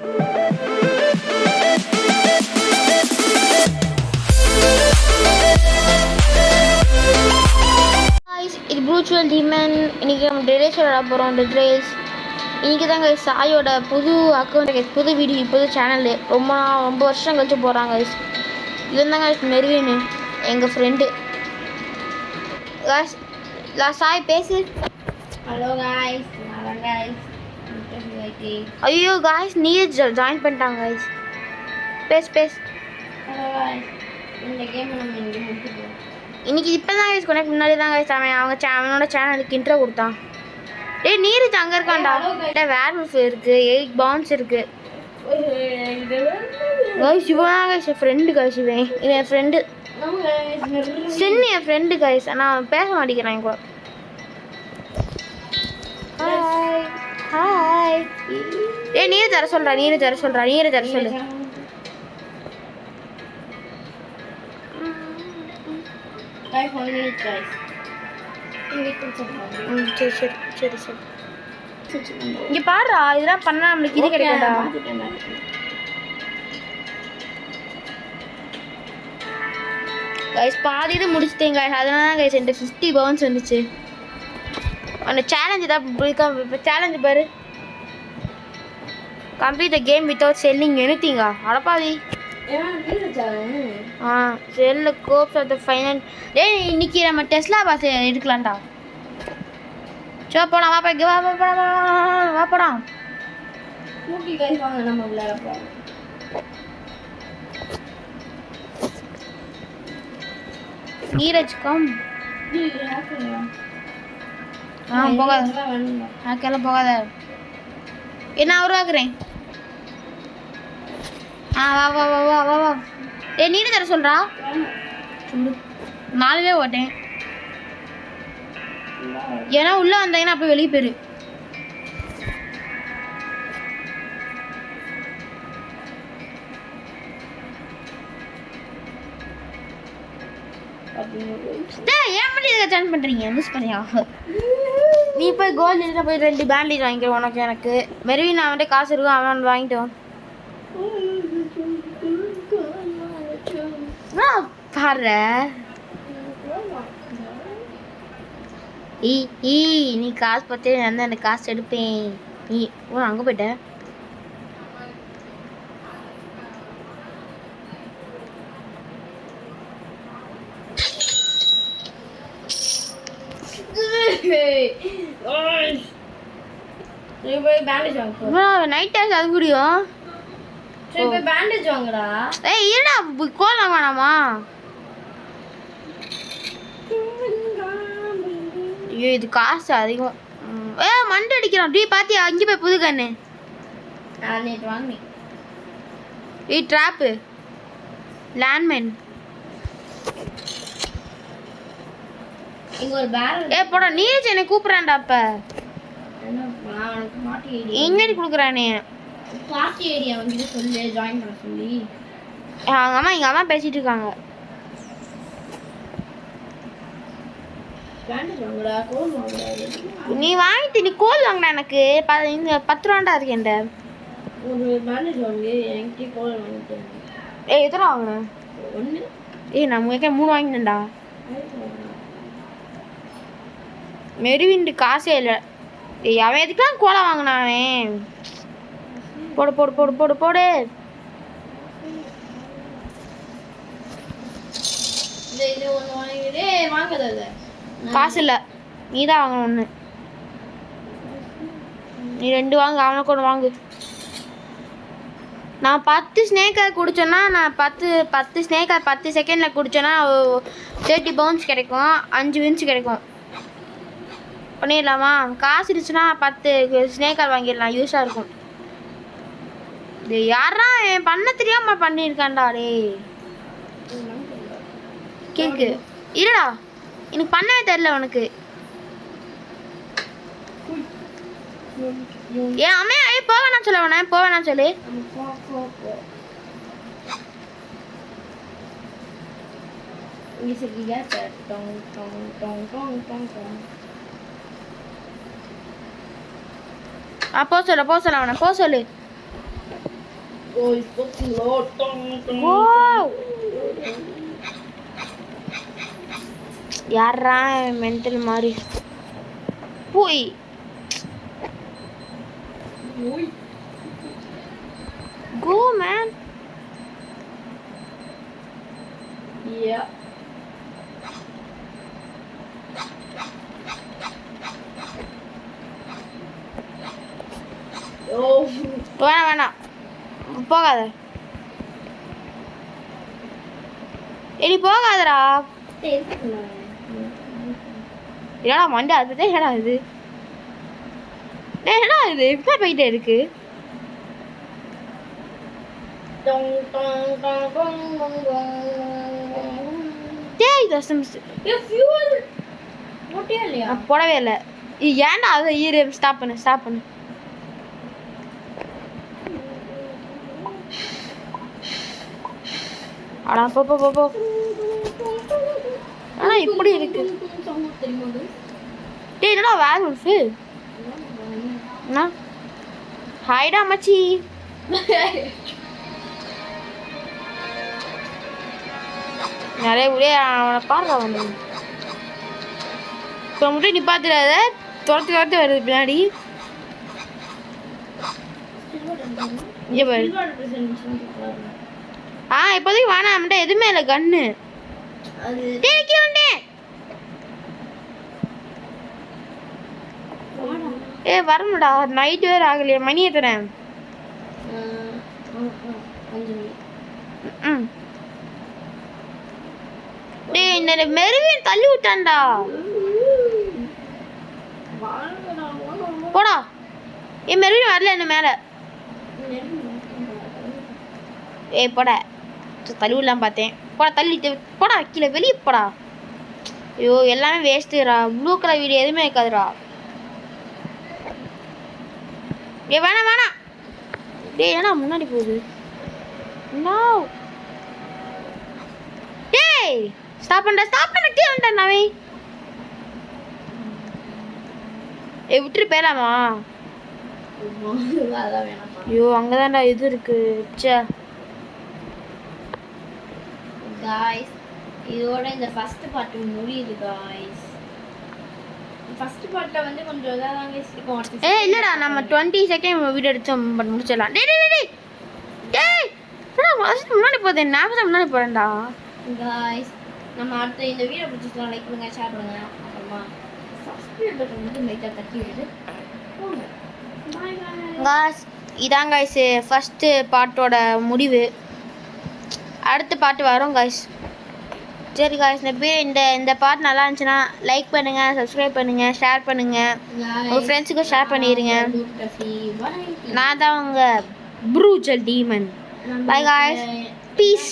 இது ப்ரூச்சுவல் டீமன். இன்றைக்கி நம்ம ட்ரெயில்ஸ் விளாட போகிறோம். இந்த ட்ரெயில்ஸ் இன்றைக்கி தான் கைஸ் சாயோட புது அக்கௌண்ட் கைஸ், புது வீடியோ, புது சேனலு. ரொம்ப வருஷம் கழிச்சு போகிறாங்க கைஸ். இவன் தான் கைஸ் மெர்வின், எங்கள் ஃப்ரெண்டு. கைஸ் சாய் பேசு. ஹலோ காய்ஸ், நான் காய்ஸ். ஐயோ காய்ஸ் நீயே ஜாயின் பண்ணிட்டாங்க கைஸ். பேசு. ஹலோ காய்ஸ், இந்த கேம் நம்ம இங்கே முடிச்சுப்போம். இன்னைக்கு இப்போ தான் கைஸ் கொனக்கு முன்னாடி தான் கைஸ் அவனோட சேனலுக்கு இன்ட்ரோ கொடுத்தான். டேய் நீரஜ் அங்கே இருக்கான்டா. வேர்வல்ஃப் இருக்குது, 8 பான்ஸ் இருக்குது கைஸ். இவன் கைஸ் என் ஃப்ரெண்டு கைஸ். இவன் என் ஃப்ரெண்டு சின்ன என் ஃப்ரெண்டு கைஸ். ஆனால் பேச மாட்டேங்கிறான் என் கூட. ஹாய் ஏ நீரஜ் தர சொல்கிறா. நீரஜ் தர சொல்லு. Guys, 1 minute guys. சரி இங்கே பாடுறா. இதெல்லாம் பண்ணால் நம்மளுக்கு இது கிடைக்கும்டா. கைஸ் பாதி இது முடிச்சிட்டேன் கைஸ். அதனால தான் கைஸ் என்கிட்ட 50 பவுன்ஸ் வந்துச்சு. அந்த சேலஞ்சு தான் சேலஞ்சு பாரு. Complete the game without selling எனிதிங்கா. அடப்பாவி. செல்ல கோப்ஸ் ஆஃப் த ஃபைனல். டேய் இன்னைக்கு நம்ம டெஸ்லா பாஸ் எடுக்கலாம்டா. சோ போலாம். வா போலாம். ஓகே गाइस, வாங்க நம்ம விளையாட போறோம். நீரஜ் கம். போகாத. ஆக்கெல்லாம் போகாத. என்ன உருவாக்குறேன். வா. ஏ நீடு தர சொல்கிறா. சொல்லு. 4 ஓட்டேன். ஏன்னா உள்ளே வந்தாங்கன்னா அப்போ வெளியே போயிரு. ஏன் பண்ணி இதை சேஞ்ச் பண்ணுறீங்க? மிஸ் பண்ணியா? நீ போய் கோல்டு போய் 2 பேண்டேஜ் வாங்கிக்கிறேன் உனக்கு. எனக்கு மெர்வின் அவன்கிட்ட காசு இருக்கும், அவன் வாங்கிட்டு பாரு. நீ காசு பார்த்து நான் அந்த காசு எடுப்பேன். நீ அங்கே போயிட்ட. நைட் டைம் அது முடியும். பேண்டேஜ் வாங்கடா. ஏய் இருடா, கோல் வாங்க வேணாமா? ஐயோ இது காசு அதிகம். மண்டை அடிக்கிறான். டீ பாத்தியா அங்கே போய் புது கண்ணு. நேற்று வாங்கினேன். Drop landmine. இங்க ஒரு பேரல். போடா நீரஜ் என்னை கூப்பிட்றான்டா. அப்போ மாட்டி எங்கேடி கொடுக்குறானே பார்ட்டி ஏரியா வந்து சொல்லி ஜாயின் பண்ண சொல்லி. எங்கள் அம்மா பேசிகிட்டு இருக்காங்க. நீ வாங்கிட்டு நீ கோல் வாங்கினா எனக்கு இந்த 10 ரூபாண்டா இருக்கேன்ட. ஒரு பேண்டேஜ் வாங்கி என்கிட்ட கோல் வாங்கிட்டேன். எத்தனை வாங்கினேன்? 1. நம்ம 3 வாங்கினேன்டா. மெருவின்ட்டு காசே இல்லை. அவன் எதுக்கெல்லாம் கோலை வாங்கினாவே. போடு. இது ஒன்று வாங்கிட்டு வாங்குறது காசு இல்லை. நீ தான் வாங்கணும் ஒன்று. நீ 2 வாங்க, அவனுக்கு 1 வாங்கு. நான் 10 ஸ்னேக்கர் குடிச்சேன்னா, நான் 10 ஸ்னேக்கர் 10 செகண்டில் குடிச்சேன்னா 30 பவுன்ஸ் கிடைக்கும், 5 வின்ஸ் கிடைக்கும். பண்ணிடலாமா? காசு இருந்துச்சுன்னா 10 ஸ்னேக்கர் வாங்கிடலாம், யூஸாக இருக்கும். இது யாரா பண்ண தெரியாம பண்ணியிருக்கான்டா. டே கேக்கு இருடா, எனக்கு பண்ணவே தெரியல உனக்கு. ஏன் அம்மையா போவேணாம் சொல்ல வேணா, போவேணாம் சொல்லு. போ சொல்ல அவனை, போ சொல்லு. Guys, பாத்தீங்களா? டங் டங். Wow. யாரா மென்டல் மாதிரி போய் ஓய். Go man. Yeah. Oh. வேணாம் வேணாம் போகாத. எடி போகாதடா. என்னடா மண்டை அது பத்தி என்னடா இது? என்னடா இது இப்படி போயிட்டே இருக்கு? Dong dong dong dong dong dong. டேய் தசம் Fuel. போட்டியா இல்லையா? நான் போடவே இல்லை. ஏன்டா அதை ஈரு ஸ்டாப் பண்ணு. அடா போ. ஆனா இப்படி இருக்கு. டேய் என்னடா வேர் உல்ஃபு? என்ன? ஹாய்டா மச்சி. நிறைய உடைய அவனை பாடுறா வந்து. இப்போ மட்டும் நீ பார்த்துடாத, துரத்து வருது பின்னாடி. இங்கே பாரு. இப்போதைக்கு வேணாம், நம்மகிட்ட எதுவுமே இல்லை கன்னு. அது வரணும்டா, நைட் வேறு ஆகலையே, மணி எத்தனை? 5 மணி. டேய் இந்த மெருவின் தள்ளி விட்டான்டா. போடா. மெருவின் வரல என்ன மேலே. போடா தள்ளி விடலாம் பார்த்தேன். போடா தள்ளிட்டு போடா, கீழே வெளியே போடா. ஐயோ எல்லாமே வேஸ்ட்டுடா. ப்ளூ கலர் வீடியோ எதுவுமே இருக்காதுடா. வேணாம். டேய் ஏன்னா முன்னாடி போகுது. டேய் ஸ்டாப் பண்ண கீழே வந்துட்டேன் நாவே. விட்டுரு போயலாமா? அதான் வேணாம். ஐயோ அங்கதான்டா இது இருக்கு. ச்சே காய்ஸ், இதோட இந்த ஃபர்ஸ்ட் பார்ட் முடியுது காய்ஸ். ஃபர்ஸ்ட் பார்ட்ல வந்து கொஞ்சம் இதாதாங்க இருக்கும். இல்லடா நம்ம 20 செகண்ட் வீடியோ எடுத்து முடிச்சிடலாம். டேய் முன்னாடி போதேன். நான் முன்னாடி போறேன்டா. காய்ஸ், நம்ம அடுத்த இந்த வீடியோ பிடிச்சிருக்கோம். லைக் பண்ணுங்க, ஷேர் பண்ணுங்க. அப்புறமா சப்ஸ்கிரைப் பட்டன் வந்து லைட்டா தட்டி விடுது. பாய் பாய் காய்ஸ். இதான் காய்ஸ் ஃபர்ஸ்ட் பார்ட்டோட முடிவு. அடுத்த பார்ட் வரும் காய்ஸ். சரி காய்ஸ், இந்த பார்ட் நல்லா இருந்துச்சுன்னா லைக் பண்ணுங்க, சப்ஸ்கிரைப் பண்ணுங்க, ஷேர் பண்ணுங்க, உங்கள் ஃப்ரெண்ட்ஸுக்கும் ஷேர் பண்ணிடுங்க. நான் தான் உங்கள் ப்ரூச்சல் டீமன். Bye guys, piece.